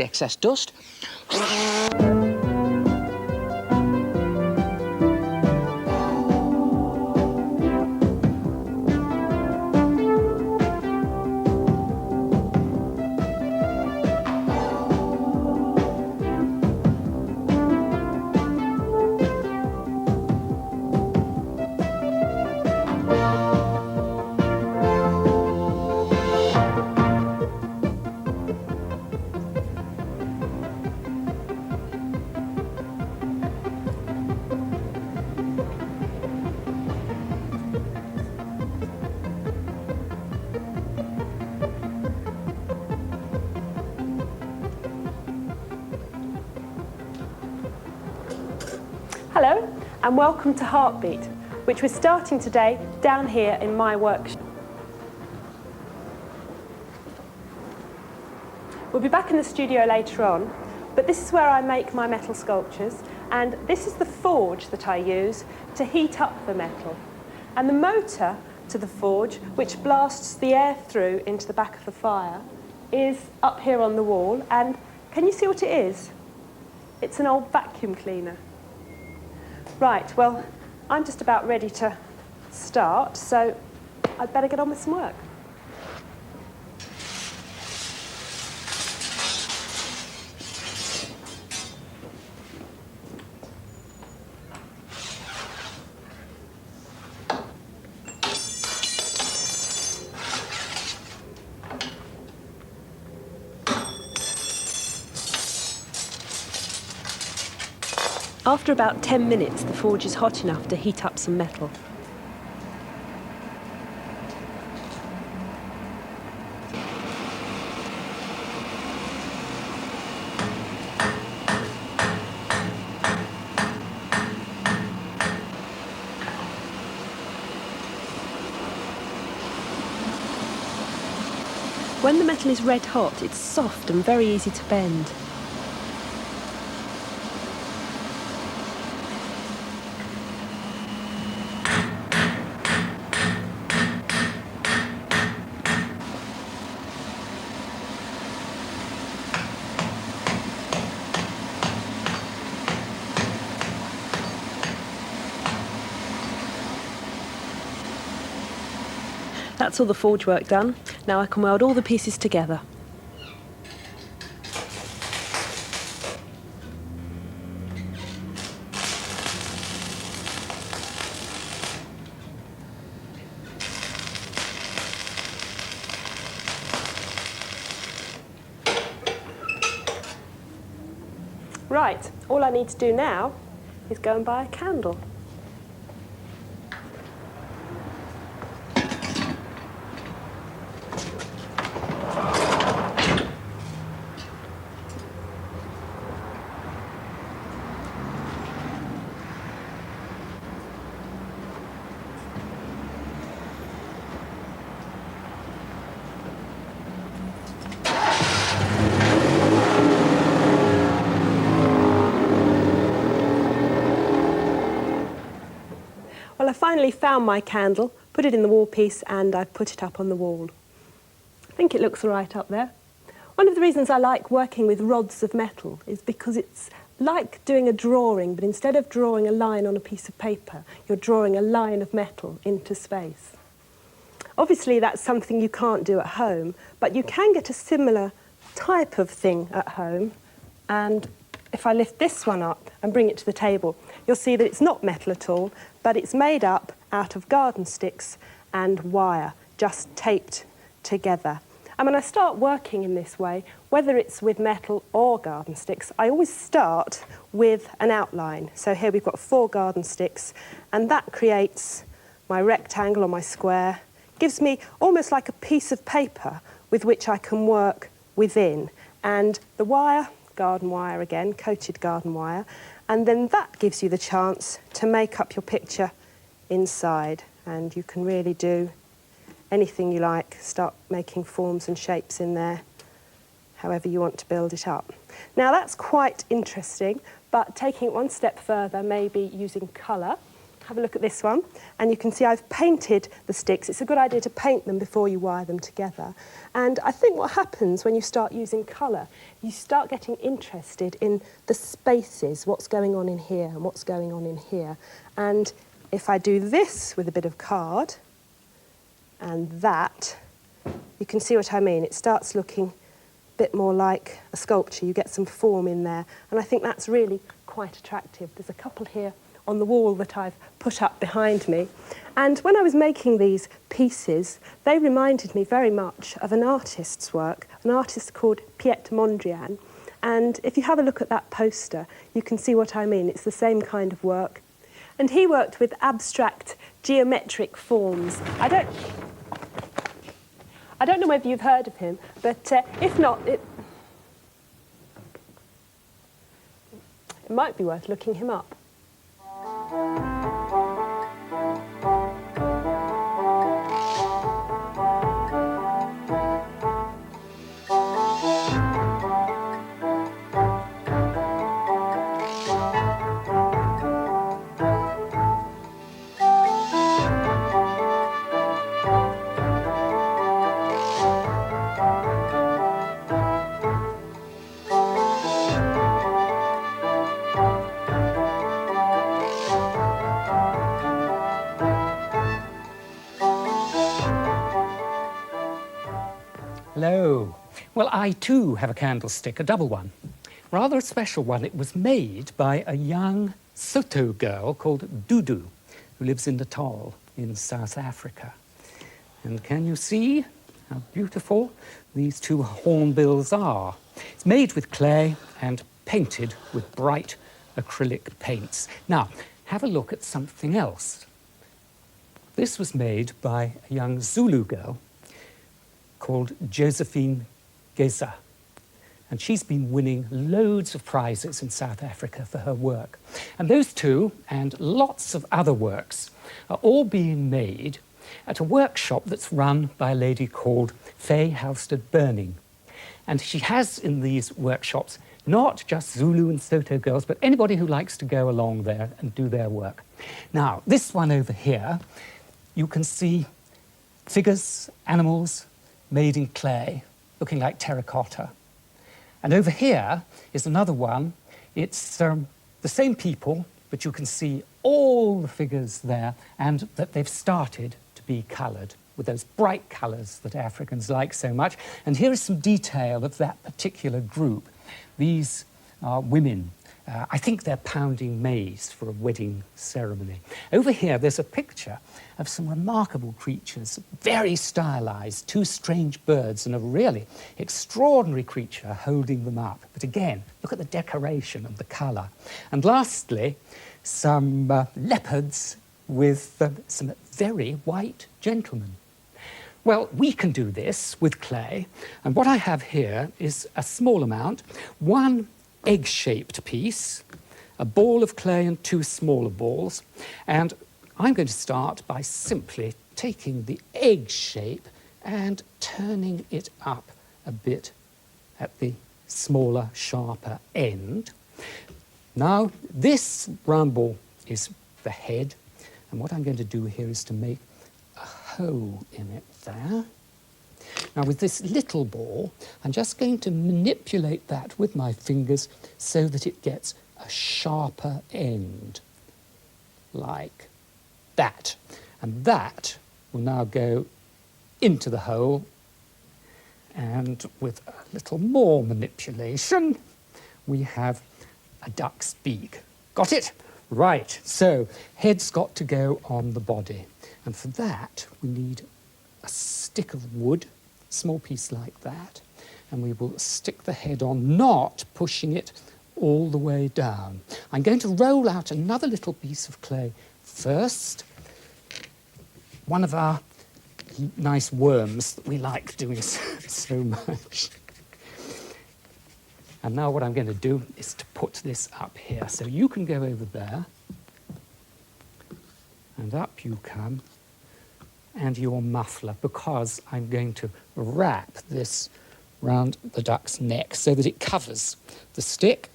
excess dust. Hello and welcome to Heartbeat, which we're starting today down here in my workshop. We'll be back in the studio later on, but this is where I make my metal sculptures, and this is the forge that I use to heat up the metal. And the motor to the forge, which blasts the air through into the back of the fire, is up here on the wall. And can you see what it is? It's an old vacuum cleaner. Right, well, I'm just about ready to start, so I'd better get on with some work. After about 10 minutes, the forge is hot enough to heat up some metal. When the metal is red hot, it's soft and very easy to bend. That's all the forge work done. Now I can weld all the pieces together. Right, all I need to do now is go and buy a candle. Well, I finally found my candle, put it in the wall piece, and I've put it up on the wall. I think it looks all right up there. One of the reasons I like working with rods of metal is because it's like doing a drawing, but instead of drawing a line on a piece of paper, you're drawing a line of metal into space. Obviously, that's something you can't do at home, but you can get a similar type of thing at home. And if I lift this one up and bring it to the table, you'll see that it's not metal at all, but it's made up out of garden sticks and wire, just taped together. And when I start working in this way, whether it's with metal or garden sticks, I always start with an outline. So here we've got 4 garden sticks, and that creates my rectangle or my square, gives me almost like a piece of paper with which I can work within. And the wire, garden wire again, coated garden wire, and then that gives you the chance to make up your picture inside, and you can really do anything you like, start making forms and shapes in there, however you want to build it up. Now that's quite interesting, but taking it one step further, maybe using colour, have a look at this one, and you can see I've painted the sticks. It's a good idea to paint them before you wire them together. And I think what happens when you start using colour, you start getting interested in the spaces, what's going on in here and what's going on in here. And if I do this with a bit of card, and that, you can see what I mean. It starts looking a bit more like a sculpture. You get some form in there, and I think that's really quite attractive. There's a couple here on the wall that I've put up behind me. And when I was making these pieces, they reminded me very much of an artist's work, an artist called Piet Mondrian. And if you have a look at that poster, you can see what I mean. It's the same kind of work. And he worked with abstract geometric forms. I don't know whether you've heard of him, but if not, it might be worth looking him up. Hello. Well, I too have a candlestick, a double one. Rather a special one. It was made by a young Soto girl called Dudu, who lives in Natal in South Africa. And can you see how beautiful these two hornbills are? It's made with clay and painted with bright acrylic paints. Now, have a look at something else. This was made by a young Zulu girl called Josephine Geza. And she's been winning loads of prizes in South Africa for her work. And those two, and lots of other works, are all being made at a workshop that's run by a lady called Faye Halstead Burning. And she has in these workshops not just Zulu and Soto girls, but anybody who likes to go along there and do their work. Now, this one over here, you can see figures, animals, made in clay, looking like terracotta. And over here is another one. It's the same people, but you can see all the figures there, and that they've started to be coloured with those bright colours that Africans like so much. And here is some detail of that particular group. These are women. I think they're pounding maize for a wedding ceremony. Over here, there's a picture of some remarkable creatures, very stylised, two strange birds and a really extraordinary creature holding them up. But again, look at the decoration and the colour. And lastly, some leopards with some very white gentlemen. Well, we can do this with clay, and what I have here is a small amount, one egg-shaped piece, a ball of clay and two smaller balls, and I'm going to start by simply taking the egg shape and turning it up a bit at the smaller, sharper end. Now, this round ball is the head, and what I'm going to do here is to make a hole in it there. Now, with this little ball, I'm just going to manipulate that with my fingers so that it gets a sharper end, like that. And that will now go into the hole, and with a little more manipulation, we have a duck's beak. Got it? Right, so head's got to go on the body. And for that, we need a stick of wood, small piece like that, and we will stick the head on, not pushing it all the way down. I'm going to roll out another little piece of clay first, one of our nice worms that we like doing so much. And now what I'm going to do is to put this up here. So you can go over there, and up you come, and your muffler, because I'm going to wrap this round the duck's neck so that it covers the stick.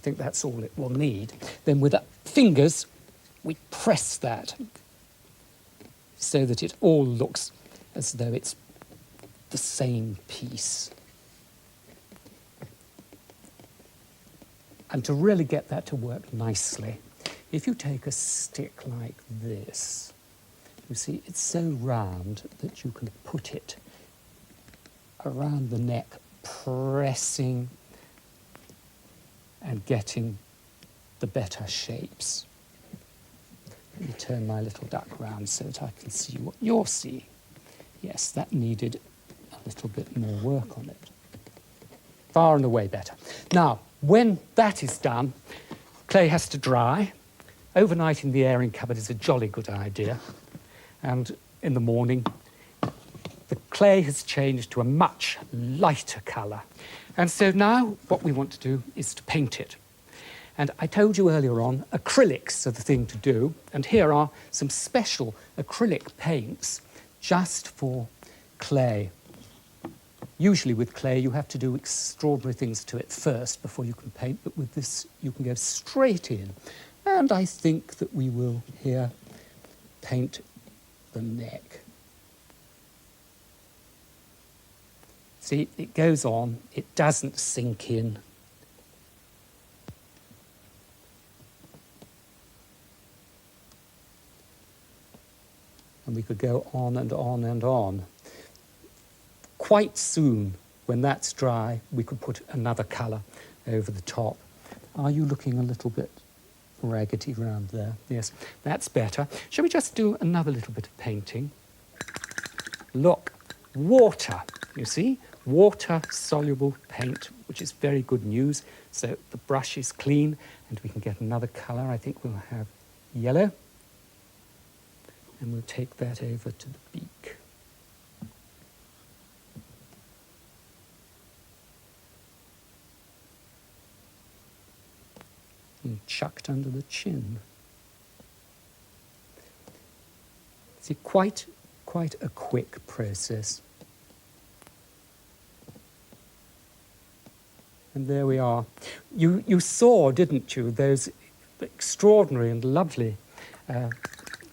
think that's all it will need. Then with the fingers, we press that so that it all looks as though it's the same piece. And to really get that to work nicely, if you take a stick like this, you see it's so round that you can put it around the neck, pressing and getting the better shapes. Let me turn my little duck round so that I can see what you're seeing. Yes, that needed a little bit more work on it. Far and away better. Now, when that is done, clay has to dry. Overnight in the airing cupboard is a jolly good idea. And in the morning, the clay has changed to a much lighter colour. And so now what we want to do is to paint it. And I told you earlier on, acrylics are the thing to do. And here are some special acrylic paints just for clay. Usually with clay, you have to do extraordinary things to it first before you can paint, but with this, you can go straight in. And I think that we will here paint the neck. See, it goes on, it doesn't sink in. And we could go on and on and on. Quite soon, when that's dry, we could put another colour over the top. Are you looking a little bit raggedy around there? Yes, that's better. Shall we just do another little bit of painting? Look, water, you see? Water-soluble paint, which is very good news. So the brush is clean, and we can get another colour. I think we'll have yellow. And we'll take that over to the beak. And chucked under the chin. See, quite a quick process. And there we are. You saw, didn't you, those extraordinary and lovely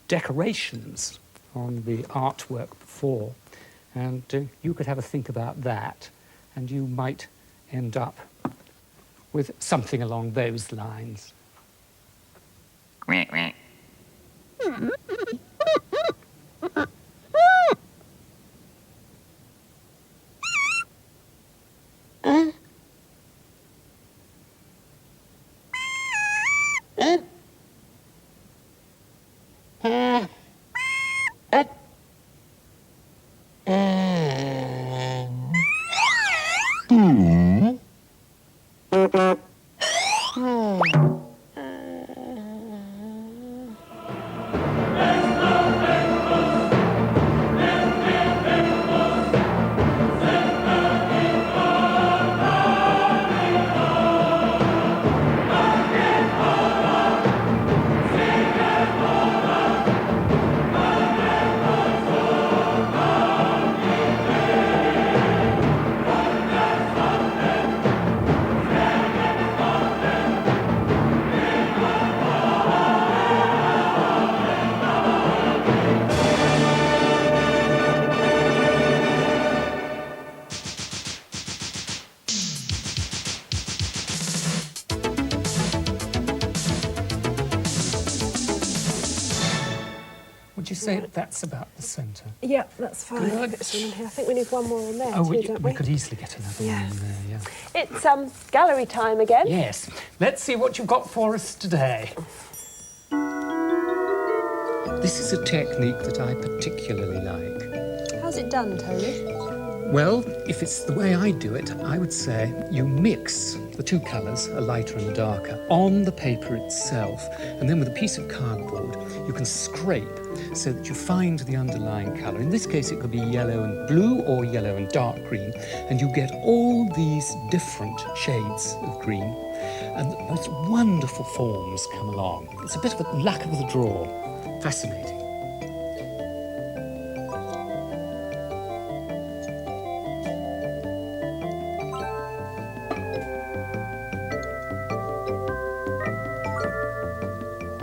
decorations on the artwork before. And you could have a think about that, and you might end up with something along those lines. Quack, quack. Would you say that's about the centre? Yeah, that's fine. Good. It's in here. I think we need one more on there Oh, too, don't we? we could easily get another one in there, yeah. It's gallery time again. Yes. Let's see what you've got for us today. This is a technique that I particularly like. How's it done, Tony? Well, if it's the way I do it, I would say you mix the two colours, a lighter and a darker, on the paper itself. And then with a piece of cardboard, you can scrape so that you find the underlying colour. In this case, it could be yellow and blue or yellow and dark green. And you get all these different shades of green. And the most wonderful forms come along. It's a bit of a luck of the draw. Fascinating.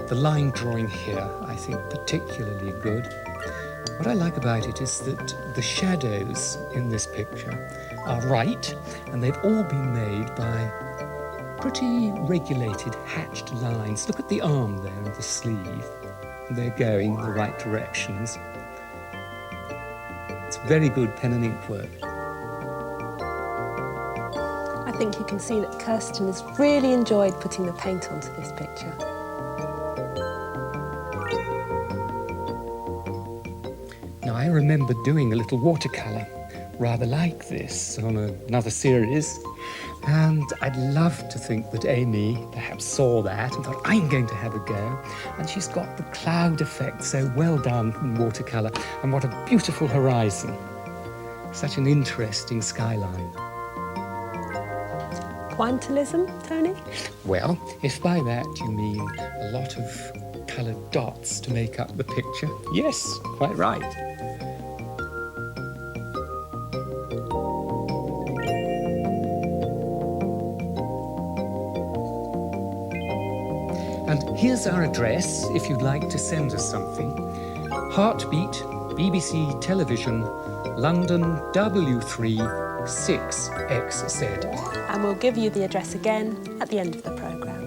The line drawing here, I think, particularly good. What I like about it is that the shadows in this picture are right, and they've all been made by pretty regulated, hatched lines. Look at the arm there and the sleeve. They're going in the right directions. It's very good pen and ink work. I think you can see that Kirsten has really enjoyed putting the paint onto this picture. Now, I remember doing a little watercolour rather like this on another series, and I'd love to think that Amy perhaps saw that and thought, I'm going to have a go. And she's got the cloud effect so well done in watercolour, and what a beautiful horizon. Such an interesting skyline. Pointillism, Tony? Well, if by that you mean a lot of coloured dots to make up the picture, yes, quite right. And here's our address if you'd like to send us something. Heartbeat, BBC Television, London W3 6XZ. And we'll give you the address again at the end of the programme.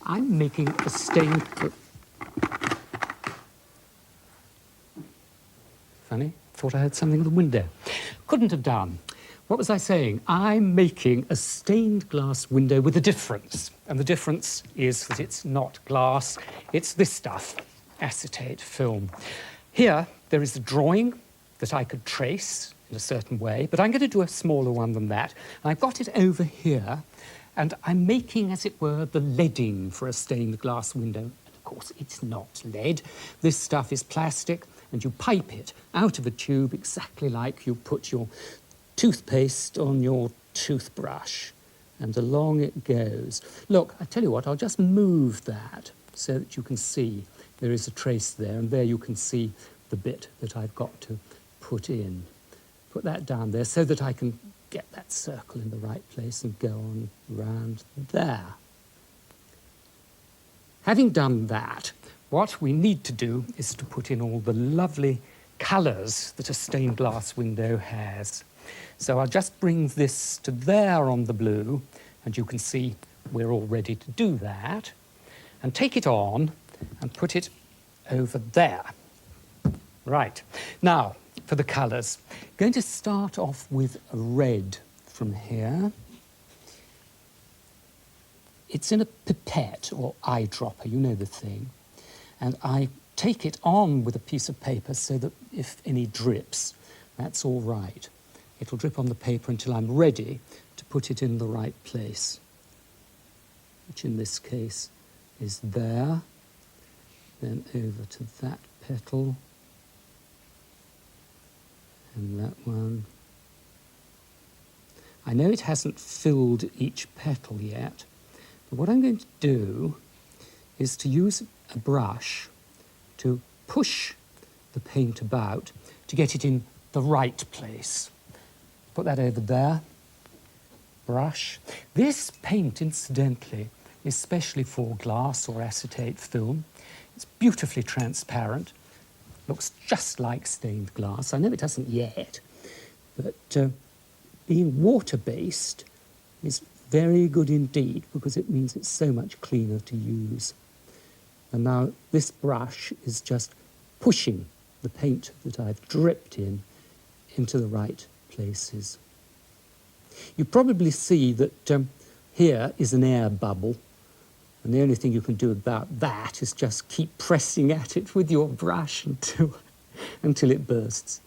I'm making a stained... Funny, thought I heard something in the window. Couldn't have done. What was I saying? I'm making a stained glass window with a difference. And the difference is that it's not glass, it's this stuff, acetate film. Here, there is a drawing that I could trace in a certain way, but I'm going to do a smaller one than that. And I've got it over here, and I'm making, as it were, the leading for a stained glass window. And of course, it's not lead. This stuff is plastic, and you pipe it out of a tube exactly like you put your toothpaste on your toothbrush, and along it goes. Look, I tell you what, I'll just move that so that you can see there is a trace there, and there you can see the bit that I've got to put in. Put that down there so that I can get that circle in the right place and go on round there. Having done that, what we need to do is to put in all the lovely colours that a stained glass window has. So I'll just bring this to there on the blue, and you can see we're all ready to do that. And take it on and put it over there. Right. Now, for the colours. Going to start off with a red from here. It's in a pipette or eyedropper, you know the thing. And I take it on with a piece of paper so that if any drips, that's all right. It'll drip on the paper until I'm ready to put it in the right place, which in this case is there. Then over to that petal. And that one. I know it hasn't filled each petal yet, but what I'm going to do is to use a brush to push the paint about to get it in the right place. Put that over there. Brush. This paint, incidentally, is specially for glass or acetate film. It's beautifully transparent, looks just like stained glass. I know it doesn't yet, but being water-based is very good indeed because it means it's so much cleaner to use. And now this brush is just pushing the paint that I've dripped in into the right places. You probably see that here is an air bubble, and the only thing you can do about that is just keep pressing at it with your brush until it bursts.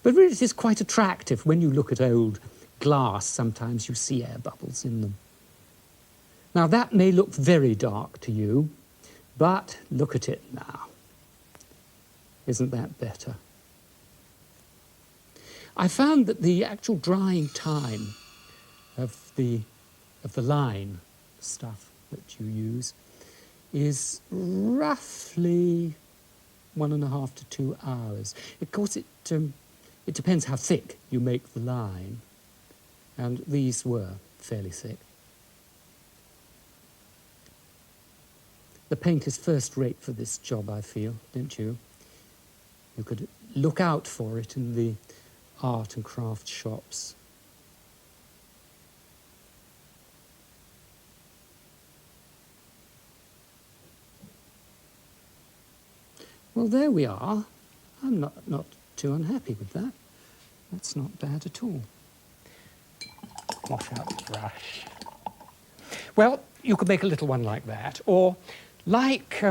But really it is quite attractive. When you look at old glass, sometimes you see air bubbles in them. Now that may look very dark to you, but look at it now. Isn't that better? I found that the actual drying time of the line stuff that you use is roughly 1.5 to 2 hours. Of course, it depends how thick you make the line, and these were fairly thick. The paint is first rate for this job, I feel, don't you? You could look out for it in the art and craft shops. Well, there we are. I'm not too unhappy with that. That's not bad at all. Wash out the brush. Well, you could make a little one like that, or like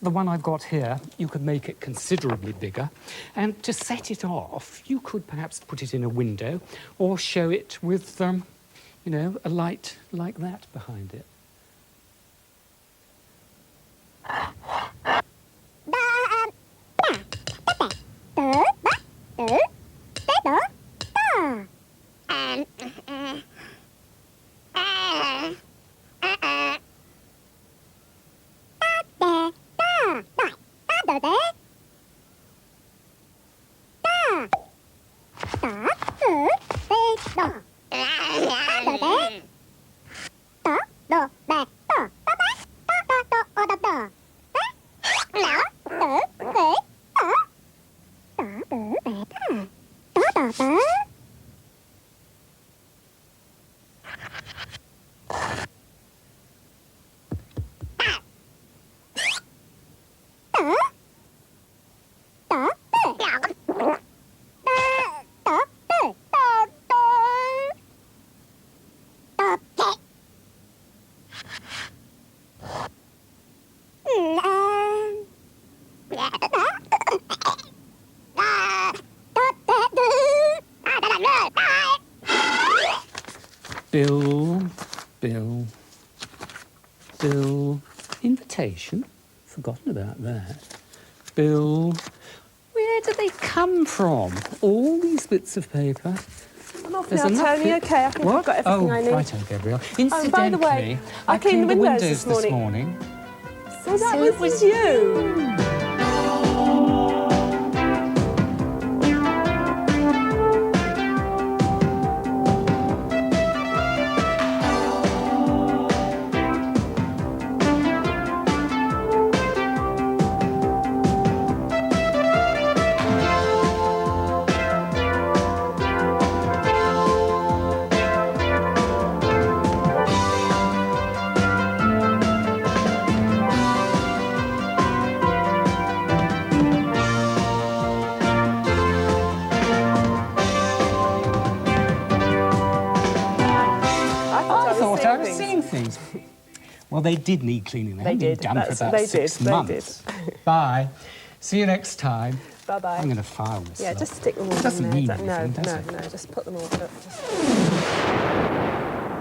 the one I've got here, you could make it considerably bigger, and to set it off, you could perhaps put it in a window or show it with, you know, a light like that behind it. Bill, invitation? Forgotten about that. Bill, where do they come from? All these bits of paper. I'm off now, Tony. Okay, I think I've got everything I need. Righto, Gabrielle. Incidentally, by the way, I cleaned the windows this morning. So that was you. I was seeing things. Well, they did need cleaning. They hadn't been done for about 6 months. Bye. See you next time. Bye-bye. I'm going to file this. Yeah, just stick them all in there. It doesn't mean anything, no, does it? just put them all.